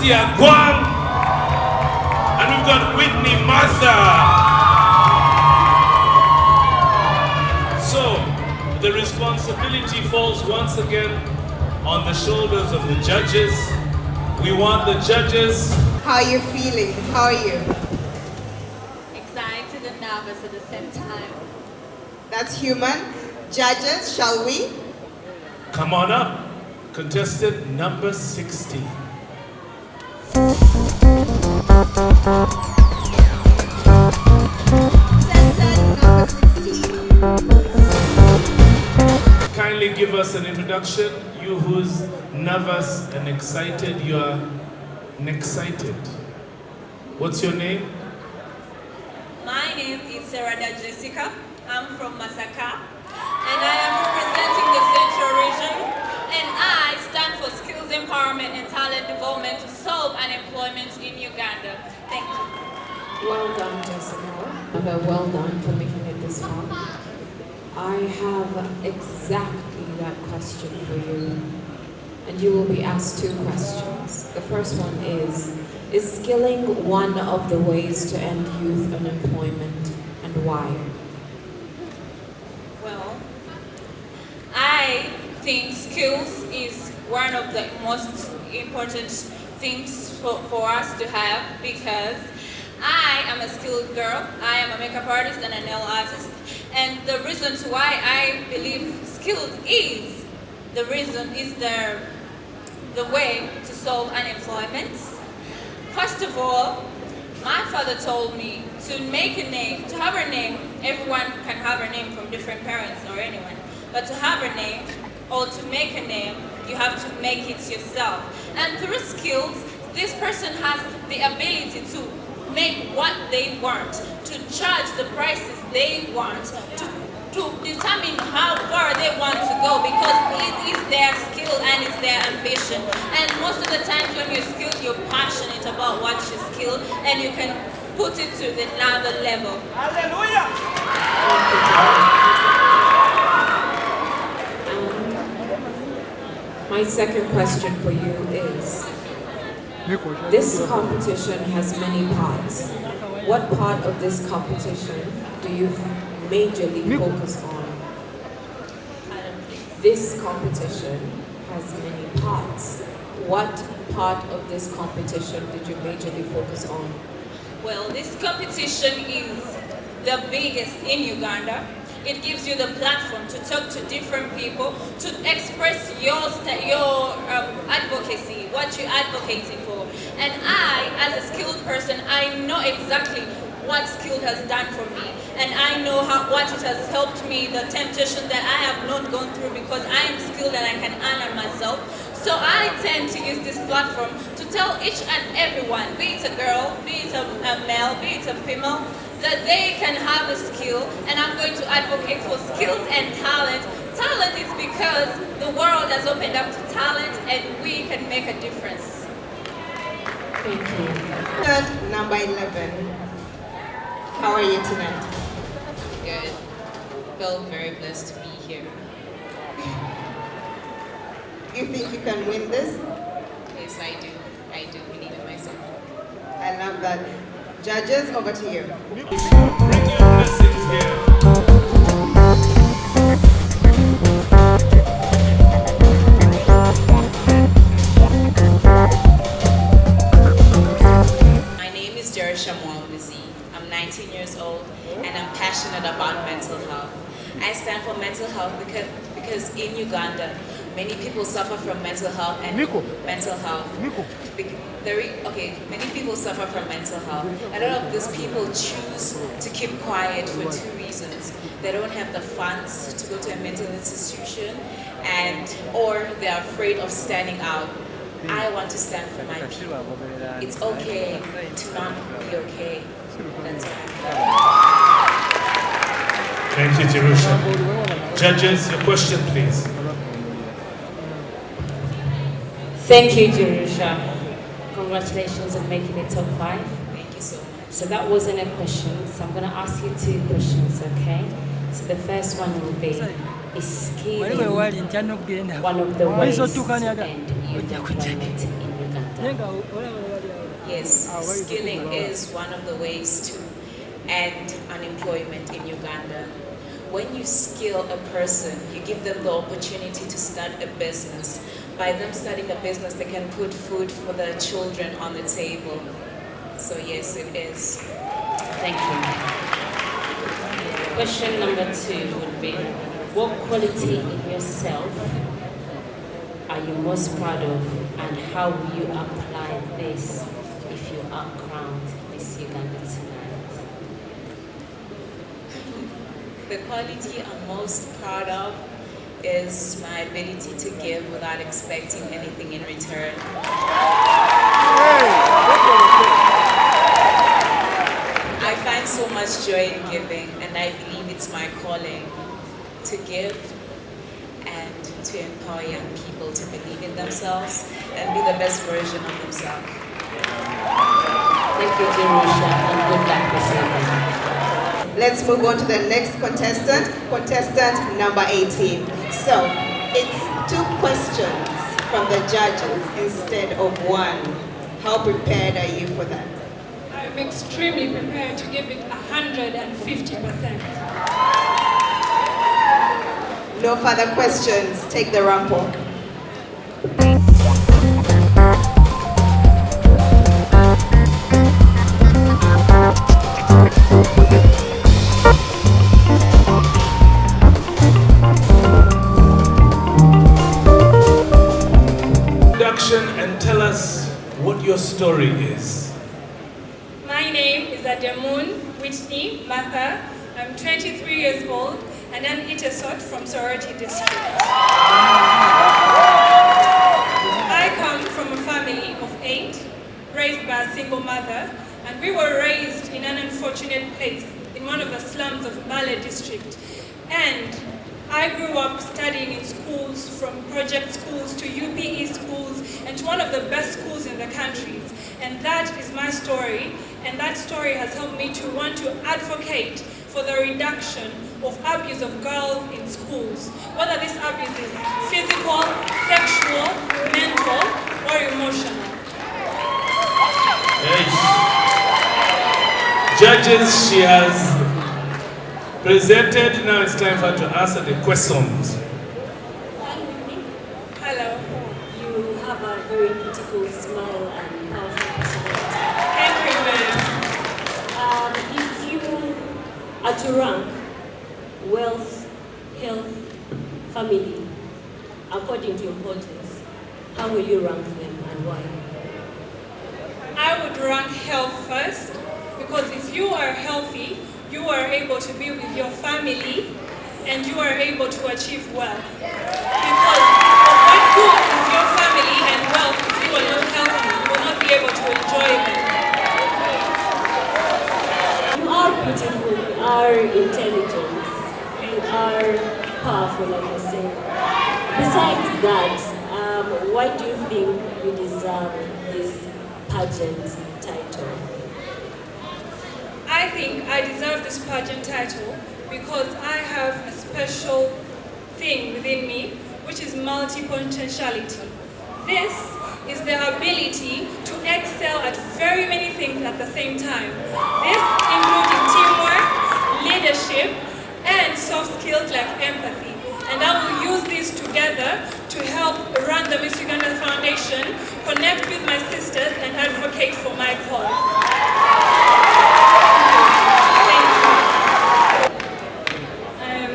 Cynthia Guang, and we've got Whitney Martha. So, the responsibility falls once again on the shoulders of the judges. We want the judges. How are you feeling? How are you? Excited and nervous at the same time. That's human. Judges, shall we? Come on up. Contestant number 60. Contestant number 16. Kindly give us an introduction. You who's nervous and excited, you are excited. What's your name? My name is Sarada Jessica. I'm from Masaka, and I am representing the Central Region, and I stand for skills empowerment and talent development to solve unemployment in Uganda. Thank you. Well done, Jessica. Well done for making it this far. I have exactly that question for you, and you will be asked two questions. The first one is skilling one of the ways to end youth unemployment, and why? Well, I think skills is one of the most important things for us to have, because I am a skilled girl. I am a makeup artist and a nail artist. And the reasons why I believe skilled is the way to solve unemployment. First of all, my father told me to make a name, to have a name. Everyone can have a name from different parents or anyone. But to have a name or to make a name, you have to make it yourself. And through skills, this person has the ability to make what they want, to charge the prices they want, to determine how far they want to go, because it is their skill and it's their ambition. And most of the times when you're skilled, you're passionate about what you skill, and you can put it to another level. Hallelujah! My second question for you is, this competition has many parts. What part of this competition do you majorly focus on? This competition has many parts. What part of this competition did you majorly focus on? Well, this competition is the biggest in Uganda. It gives you the platform to talk to different people, to express your advocacy, what you're advocating for. And I, as a skilled person, I know exactly what skill has done for me, and I know what it has helped me, the temptation that I have not gone through, because I am skilled and I can honor myself. So I tend to use this platform to tell each and everyone, be it a girl, be it a male, be it a female, that they can have a skill, and I'm going to advocate for skills and talent. Talent is because the world has opened up to talent, and we can make a difference. Thank you. Contestant number 11. How are you tonight? Good. Feel very blessed to be here. You think you can win this? Yes, I do. I do believe in myself. I love that. Judges, over to you. Bring your blessings here. My name is Jerisha Mwambuzi. I'm 19 years old and I'm passionate about mental health. I stand for mental health because in Uganda, many people suffer from mental health and mental health. Many people suffer from mental health. A lot of these people choose to keep quiet for two reasons. They don't have the funds to go to a mental institution, or they're afraid of standing out. I want to stand for my people. It's okay to not be okay. That's why. Thank you, Jerusha. Judges, your question, please. Thank you, Jerusha. Congratulations on making it top 5. Thank you so much. So that wasn't a question, so I'm going to ask you 2 questions, okay? So the first one will be, is skilling one of the ways to end youth unemployment in Uganda? Yes, skilling is one of the ways to end unemployment in Uganda. When you skill a person, you give them the opportunity to start a business. By them starting a business, they can put food for their children on the table. So yes, it is. Thank you. Question number 2 would be, what quality in yourself are you most proud of, and how will you apply this if you are crowned Miss Uganda tonight? The quality I'm most proud of is my ability to give without expecting anything in return. I find so much joy in giving, and I believe it's my calling to give and to empower young people to believe in themselves and be the best version of themselves. Thank you, Jerusha, and good luck this evening. Let's move on to the next contestant, contestant number 18. So, it's 2 questions from the judges instead of 1. How prepared are you for that? I'm extremely prepared to give it 150%. No further questions. Take the ramp walk. And tell us what your story is. My name is Ademun Whitney Martha. I'm 23 years old and an Itesot from Sorority District. I come from a family of 8, raised by a single mother, and we were raised in an unfortunate place in one of the slums of Mbale District. And I grew up studying in schools, from project schools to UPE schools, and to one of the best schools in the country. And that is my story, and that story has helped me to want to advocate for the reduction of abuse of girls in schools, whether this abuse is physical, sexual, mental, or emotional. Yes. Judges, she has presented. Now it's time for her to answer the questions. Hello. You have a very beautiful smile and powerful personality. Thank you, ma'am. If you are to rank wealth, health, family, according to importance, how will you rank them and why? I would rank health first, because if you are healthy, you are able to be with your family and you are able to achieve wealth. Because what good is your family and wealth if you are not healthy? You will not be able to enjoy them. You are beautiful, you are intelligent, you are powerful, like I say. Besides that, why do you think you deserve this pageant title? I think I deserve this pageant title because I have a special thing within me, which is multi-potentiality. This is the ability to excel at very many things at the same time. This including teamwork, leadership, and soft skills like empathy. And I will use these together to help run the Miss Uganda Foundation, connect with my sisters, and advocate for my cause. I'm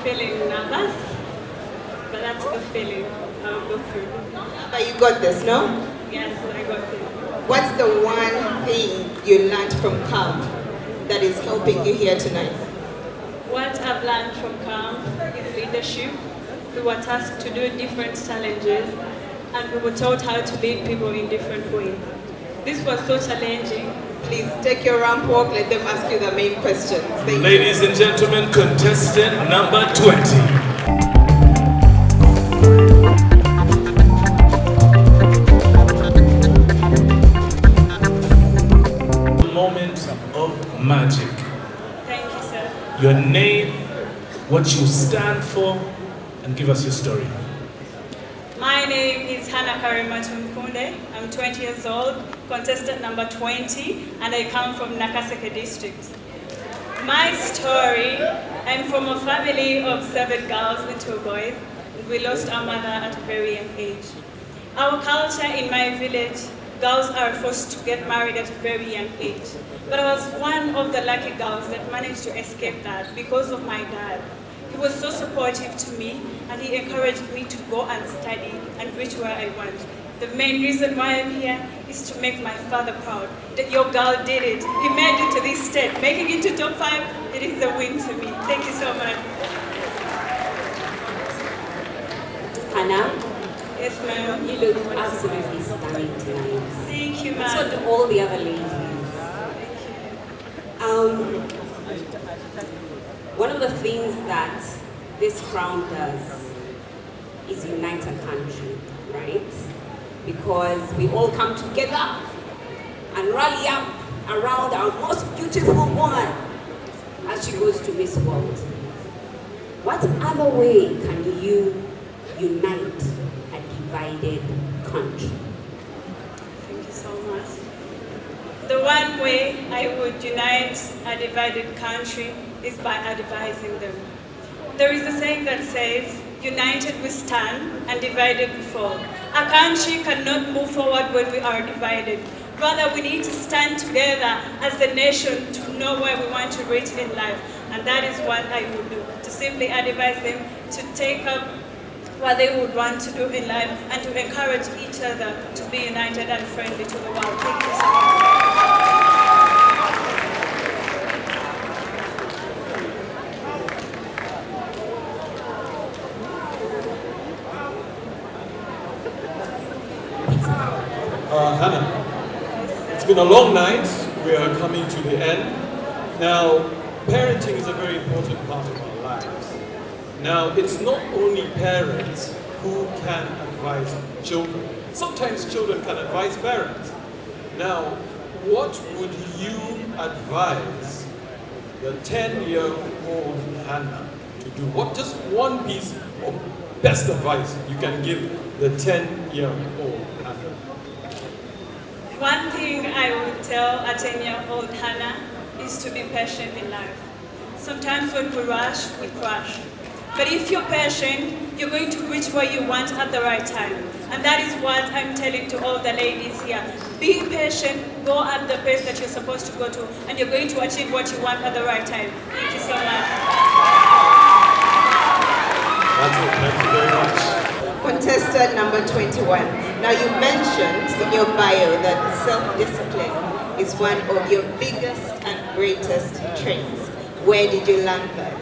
feeling nervous, but that's the feeling I'll go through. But you got this, no? Yes, I got it. What's the one thing you learned from camp that is helping you here tonight? What I've learned from camp is leadership. We were tasked to do different challenges, and we were taught how to lead people in different ways. This was so challenging. Please take your ramp walk, let them ask you the main questions. Thank you. Ladies and gentlemen, contestant number 20. Moment of magic. Thank you, sir. Your name, what you stand for, and give us your story. My name is Hannah Karimatumkunde. I'm 20 years old, contestant number 20, and I come from Nakaseke district. My story, I'm from a family of 7 girls and 2 boys. We lost our mother at a very young age. Our culture in my village, girls are forced to get married at a very young age. But I was one of the lucky girls that managed to escape that because of my dad. He was so supportive to me, and he encouraged me to go and study and reach where I want. The main reason why I'm here is to make my father proud that your girl did it. He made it to this state. Making it to top 5, it is a win to me. Thank you so much. Hannah? Yes, ma'am. You look absolutely stunning tonight. Thank you, ma'am. So do all the other ladies. One of the things that this crown does is unite a country, right? Because we all come together and rally up around our most beautiful woman as she goes to Miss World. What other way can you unite a divided country? Thank you so much. The one way I would unite a divided country is by advising them. There is a saying that says, united we stand and divided we fall. A country cannot move forward when we are divided. Rather, we need to stand together as a nation to know where we want to reach in life. And that is what I would do, to simply advise them to take up what they would want to do in life and to encourage each other to be united and friendly to the world. Thank you so much. Hannah, it's been a long night. We are coming to the end. Now, parenting is a very important part of our lives. Now, it's not only parents who can advise children. Sometimes children can advise parents. Now, what would you advise the 10-year-old Hannah to do? What, just one piece of best advice you can give the 10-year-old Hannah? One thing I would tell a 10-year-old Hannah is to be patient in life. Sometimes when we rush, we crash. But if you're patient, you're going to reach where you want at the right time. And that is what I'm telling to all the ladies here. Be patient, go at the pace that you're supposed to go to, and you're going to achieve what you want at the right time. Thank you so much. That's it, thank you very much. Contestant number 21. Now you mentioned in your bio that self-discipline is one of your biggest and greatest traits. Where did you learn that?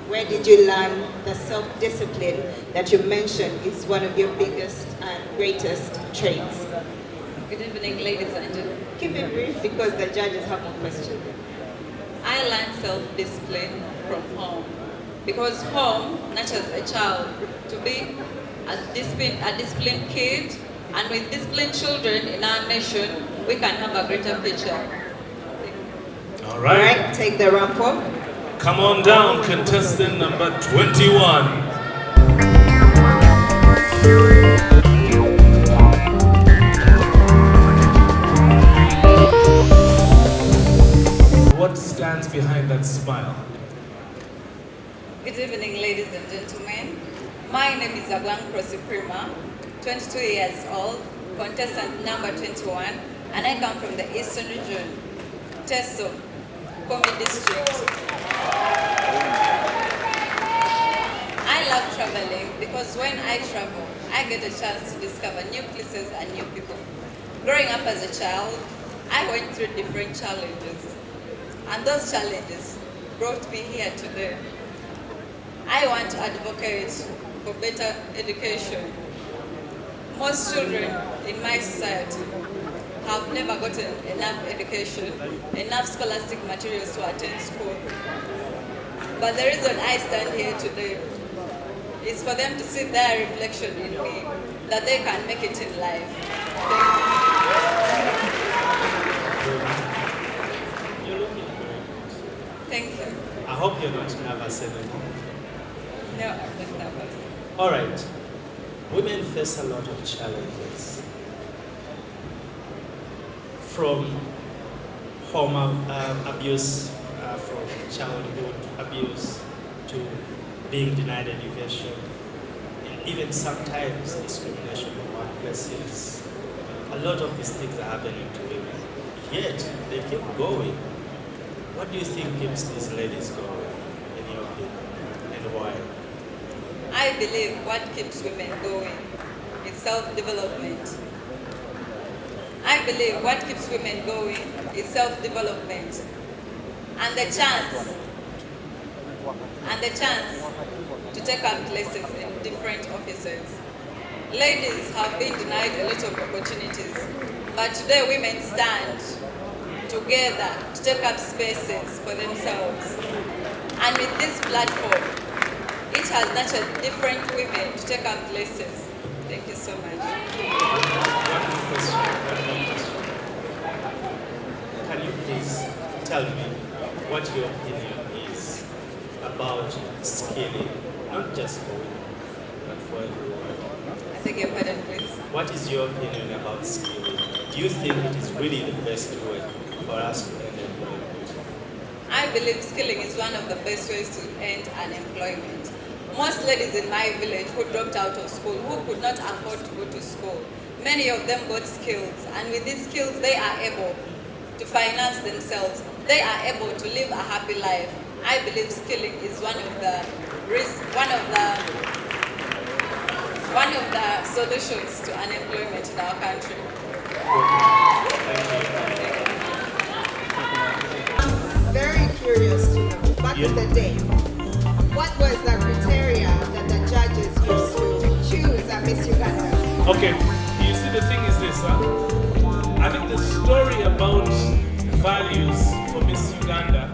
Where did you learn the self-discipline that you mentioned is one of your biggest and greatest traits? Good evening, ladies and gentlemen. Keep it brief because the judges have more questions. I learned self-discipline from home because home nurtures a child to be a disciplined kid, and with disciplined children in our nation, we can have a greater future. All right. All right, take the ramp up. Come on down, contestant number 21. What stands behind that smile? Good evening, ladies and gentlemen. My name is Agwang Prosiprima, 22 years old, contestant number 21, and I come from the Eastern region, Teso, Komi district. I love traveling because when I travel, I get a chance to discover new places and new people. Growing up as a child, I went through different challenges, and those challenges brought me here today. I want to advocate for better education. Most children in my society have never gotten enough education, enough scholastic materials to attend school. But the reason I stand here today is for them to see their reflection in me, that they can make it in life. You're looking very good. Thank you. I hope you're not nervous anymore. No, I'm not nervous. All right. women face a lot of challenges, from home abuse, from childhood abuse to being denied education, and even sometimes discrimination in workplaces. A lot of these things are happening to women, yet they keep going. What do you think keeps these ladies going, in your opinion, and why? I believe what keeps women going is self-development. I believe what keeps women going is self-development and the chance to take up places in different offices. Ladies have been denied a lot of opportunities, but today women stand together to take up spaces for themselves. And with this platform, it has nurtured different women to take up places. Thank you so much. One more question. Can you please tell me what your opinion is about skilling, not just for women, but for everyone? I beg your pardon, please. What is your opinion about skilling? Do you think it is really the best way for us to end employment? I believe skilling is one of the best ways to end unemployment. Most ladies in my village who dropped out of school, who could not afford to go to school, many of them got skills, and with these skills they are able to finance themselves. They are able to live a happy life. I believe skilling is one of the solutions to unemployment in our country. Very curious to know, back in the day, what was the criteria that the judges used to choose a Miss Uganda? Okay, you see the thing is this, I think the story about values for Miss Uganda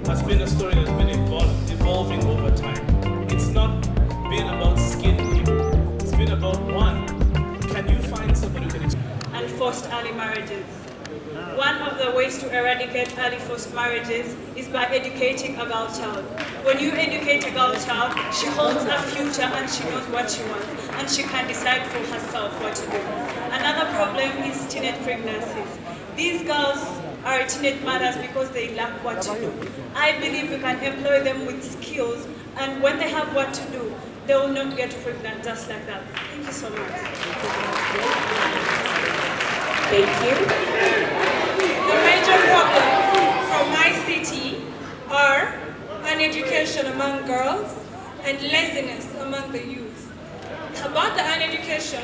has been a story that's been evolving over time. It's not been about skin deep. It's been about one. Can you find somebody who can And forced early marriages. One of the ways to eradicate early forced marriages is by educating a girl child. When you educate a girl child, she holds a future and she knows what she wants and she can decide for herself what to do. Another problem is teenage pregnancies. These girls are teenage mothers because they lack what to do. I believe we can employ them with skills, and when they have what to do, they will not get pregnant just like that. Thank you so much. Thank you. The major problems from my city are uneducation among girls and laziness among the youth. About the uneducation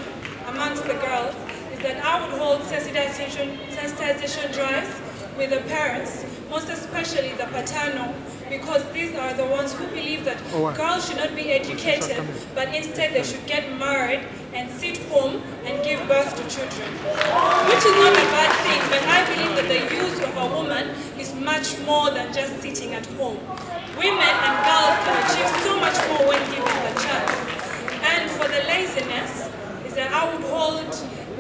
amongst the girls is that I would hold sensitization drives with the parents, most especially the paternal, because these are the ones who believe that girls should not be educated, but instead they should get married and sit home and give birth to children. Which is not a bad thing, but I believe that the use of a woman is much more than just sitting at home. Women and girls can achieve so much more when given the chance. And for the laziness, is that I would hold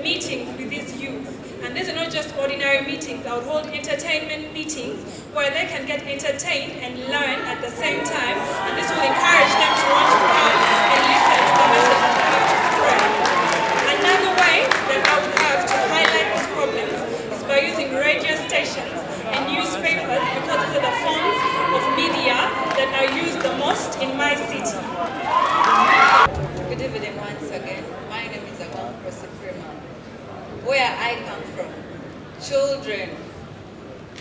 meetings with these youth. And these are not just ordinary meetings. I would hold entertainment meetings where they can get entertained and learn at the same time. And this will encourage them to want to come and listen to the message that we have to spread. Another way that I would have to highlight these problems is by using radio stations and newspapers, because these are the forms of media that are used the most in my city. Good evening once again. My name is Agampo Suprema. Where I come from, children,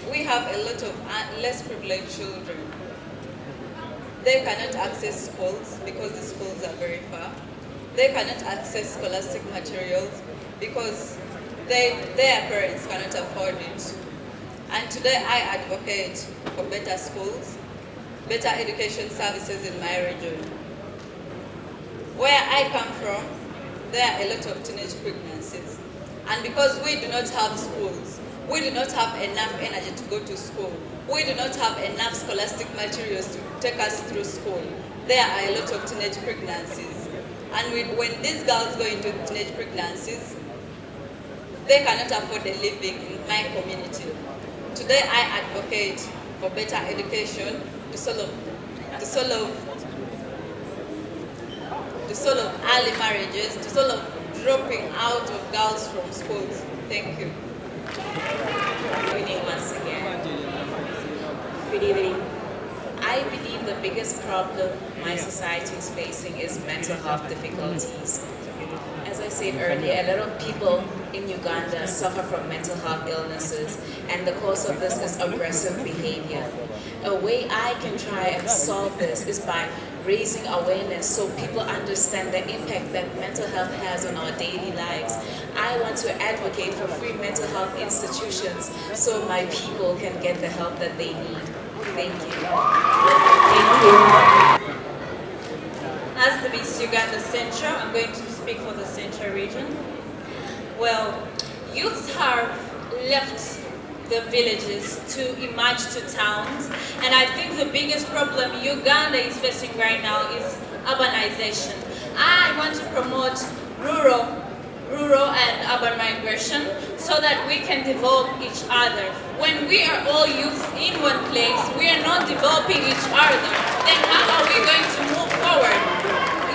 we have a lot of less privileged children. They cannot access schools because the schools are very far. They cannot access scholastic materials because their parents cannot afford it. And today I advocate for better schools, better education services in my region. Where I come from, there are a lot of teenage pregnancies. And because we do not have schools, we do not have enough energy to go to school, we do not have enough scholastic materials to take us through school, there are a lot of teenage pregnancies. And when these girls go into teenage pregnancies, they cannot afford a living in my community. Today I advocate for better education to solve the sort of early marriages, the sort of dropping out of girls from schools. Thank you. Good evening once again. Good evening. I believe the biggest problem my society is facing is mental health difficulties. As I said earlier, a lot of people in Uganda suffer from mental health illnesses, and the cause of this is aggressive behavior. A way I can try and solve this is by raising awareness so people understand the impact that mental health has on our daily lives. I want to advocate for free mental health institutions so my people can get the help that they need. Thank you. Thank you. As the Miss Uganda Central, I'm going to speak for the Central region. Well, youths have left the villages to emerge to towns, and I think the biggest problem Uganda is facing right now is urbanization. I want to promote rural and urban migration so that we can develop each other. When we are all youth in one place, we are not developing each other, then how are we going to move forward?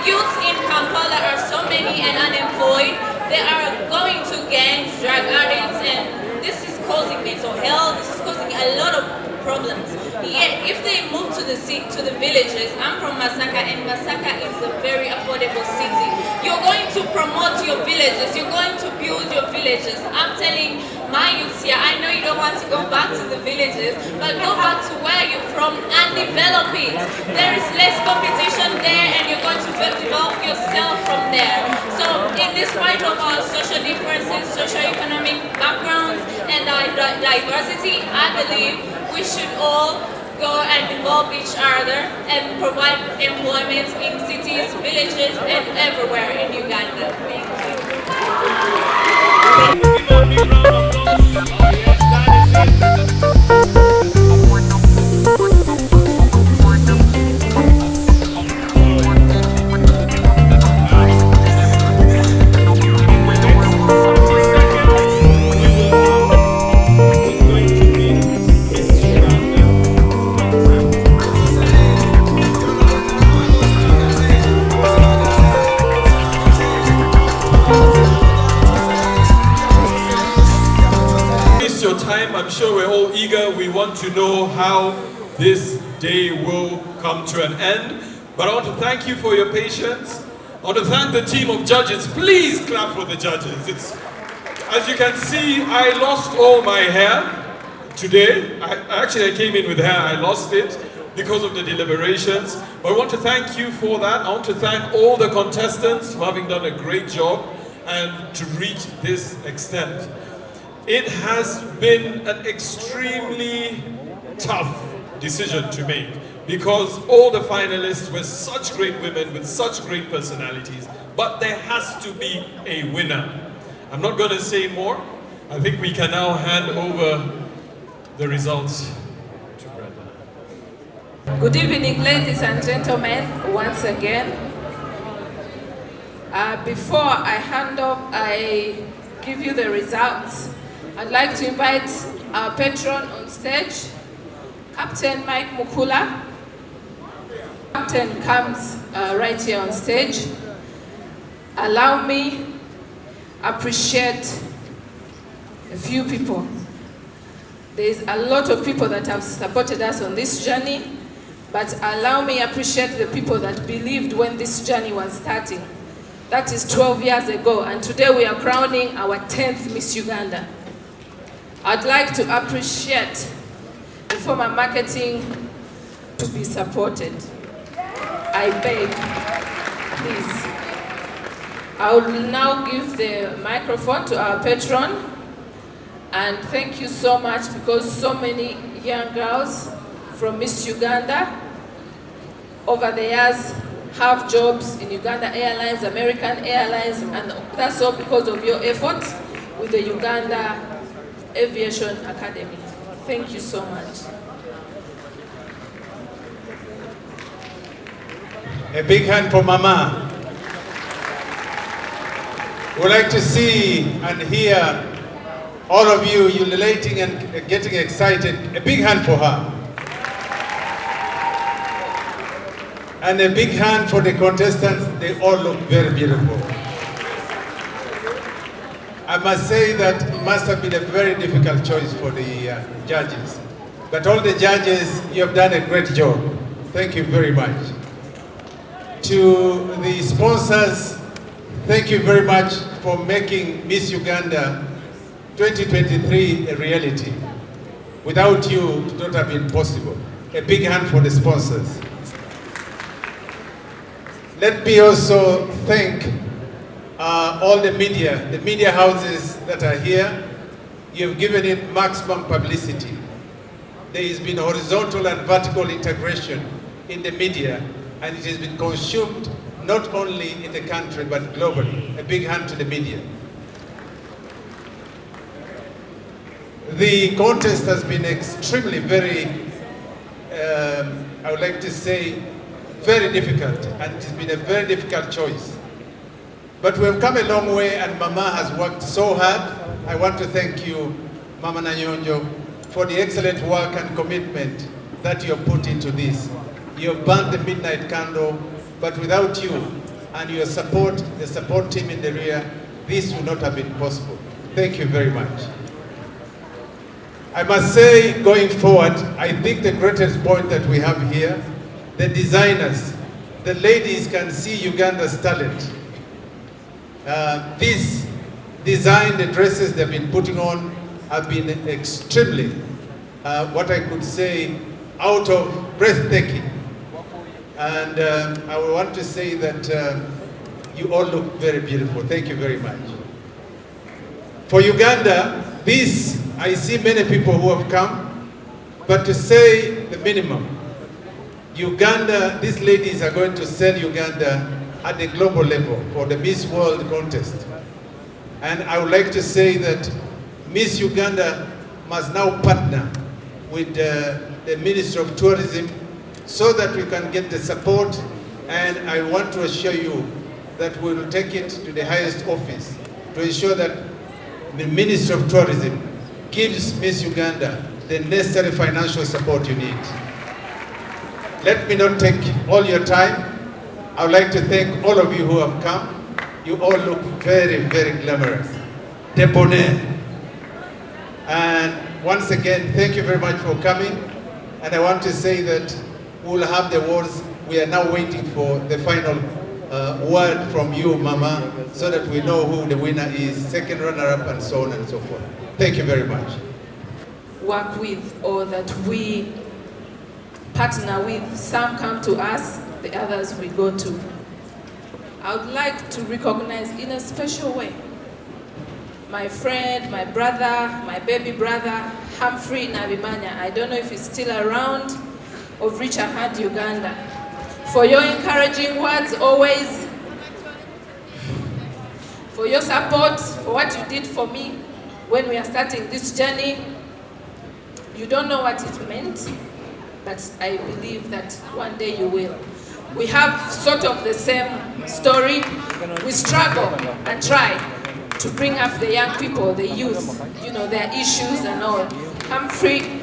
Youth in Kampala are so many and unemployed. They are going to gangs, drug addicts, and this is causing mental health. This is causing a lot of problems. Yet, if they move to the villages, I'm from Masaka, and Masaka is a very affordable city. You're going to promote your villages. You're going to build your villages. I'm telling my youths here, I know you don't want to go back to the villages, but go back to where you're from and develop it. There is less competition there, and you're going to develop yourself from there. So, in despite of our social differences, socio-economic backgrounds, and our diversity, I believe we should all go and develop each other and provide employment in cities, villages, and everywhere in Uganda. Thank Your time. I'm sure we're all eager. We want to know how this day will come to an end. But I want to thank you for your patience. I want to thank the team of judges. Please clap for the judges. As you can see, I lost all my hair today. I came in with hair. I lost it because of the deliberations. But I want to thank you for that. I want to thank all the contestants for having done a great job and to reach this extent. It has been an extremely tough decision to make because all the finalists were such great women with such great personalities, but there has to be a winner. I'm not going to say more. I think we can now hand over the results to Brenda. Good evening, ladies and gentlemen, once again. Before I give you the results, I'd like to invite our patron on stage, Captain Mike Mukula. Captain comes right here on stage. Allow me appreciate a few people. There's a lot of people that have supported us on this journey, but allow me appreciate the people that believed when this journey was starting. That is 12 years ago, and today we are crowning our 10th Miss Uganda. I'd like to appreciate the former marketing to be supported. I beg, please. I will now give the microphone to our patron, and thank you so much because so many young girls from Miss Uganda over the years have jobs in Uganda Airlines, American Airlines, and that's all because of your efforts with the Uganda Aviation Academy. Thank you so much. A big hand for Mama. We'd like to see and hear all of you ululating and getting excited. A big hand for her. And a big hand for the contestants. They all look very beautiful. I must say that it must have been a very difficult choice for the judges. But all the judges, you have done a great job. Thank you very much. To the sponsors, thank you very much for making Miss Uganda 2023 a reality. Without you, it would not have been possible. A big hand for the sponsors. Let me also thank all the media houses that are here. You've given it maximum publicity. There has been horizontal and vertical integration in the media, and it has been consumed not only in the country but globally. A big hand to the media. The contest has been extremely I would like to say, very difficult, and it's been a very difficult choice. But we've come a long way, and Mama has worked so hard. I want to thank you, Mama Nanyonjo, for the excellent work and commitment that you have put into this. You have burned the midnight candle, but without you and your support, the support team in the rear, this would not have been possible. Thank you very much. I must say, going forward, I think the greatest point that we have here, the designers, the ladies can see Uganda's talent. This design, the dresses they've been putting on have been extremely, what I could say, out of breathtaking. And I want to say that you all look very beautiful. Thank you very much. For Uganda, this, I see many people who have come, but to say the minimum, Uganda, these ladies are going to sell Uganda at the global level for the Miss World contest. And I would like to say that Miss Uganda must now partner with the Ministry of Tourism so that we can get the support, and I want to assure you that we will take it to the highest office to ensure that the Ministry of Tourism gives Miss Uganda the necessary financial support you need. Let me not take all your time. I would like to thank all of you who have come. You all look very, very glamorous. Debonair. And once again, thank you very much for coming. And I want to say that we will have the awards. We are now waiting for the final word from you, Mama, so that we know who the winner is, second runner-up, and so on and so forth. Thank you very much. Work with, or that we partner with. Some come to us, the others we go to. I would like to recognize in a special way my friend, my brother, my baby brother, Humphrey Nabimanya. I don't know if he's still around, of Richard Hand Uganda. For your encouraging words always, for your support, for what you did for me when we are starting this journey. You don't know what it meant, but I believe that one day you will. We have sort of the same story. We struggle and try to bring up the young people, the youth, you know, their issues and all. Humphrey,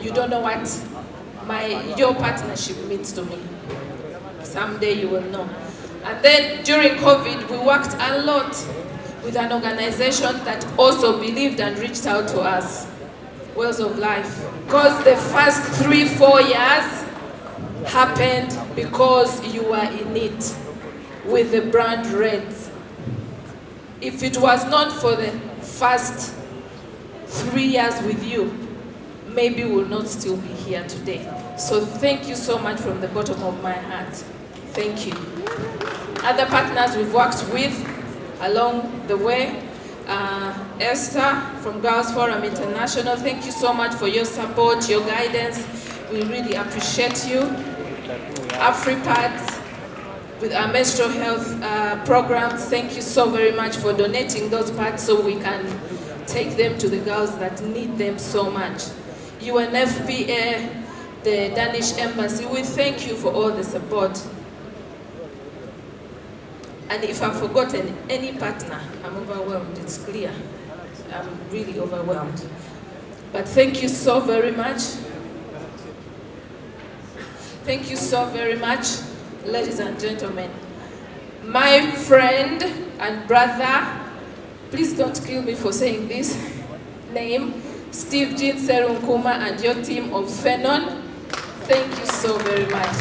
you don't know what your partnership means to me. Someday you will know. And then during COVID, we worked a lot with an organization that also believed and reached out to us, Wells of Life. Because the first 3-4 years happened because you were in it with the brand Reds. If it was not for the first 3 years with you, maybe we'll not still be here today. So thank you so much from the bottom of my heart. Thank you. Other partners we've worked with along the way, Esther from Girls Forum International, thank you so much for your support, your guidance. We really appreciate you. AfriPads with our menstrual health programs, thank you so very much for donating those pads so we can take them to the girls that need them so much. UNFPA, the Danish Embassy, we thank you for all the support. And if I've forgotten any partner, I'm overwhelmed, it's clear. I'm really overwhelmed. But thank you so very much. Thank you so very much, ladies and gentlemen. My friend and brother, please don't kill me for saying this name, Steve Jean Serunkuma and your team of Phenon. Thank you so very much.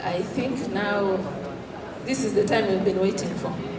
I think now this is the time we've been waiting for.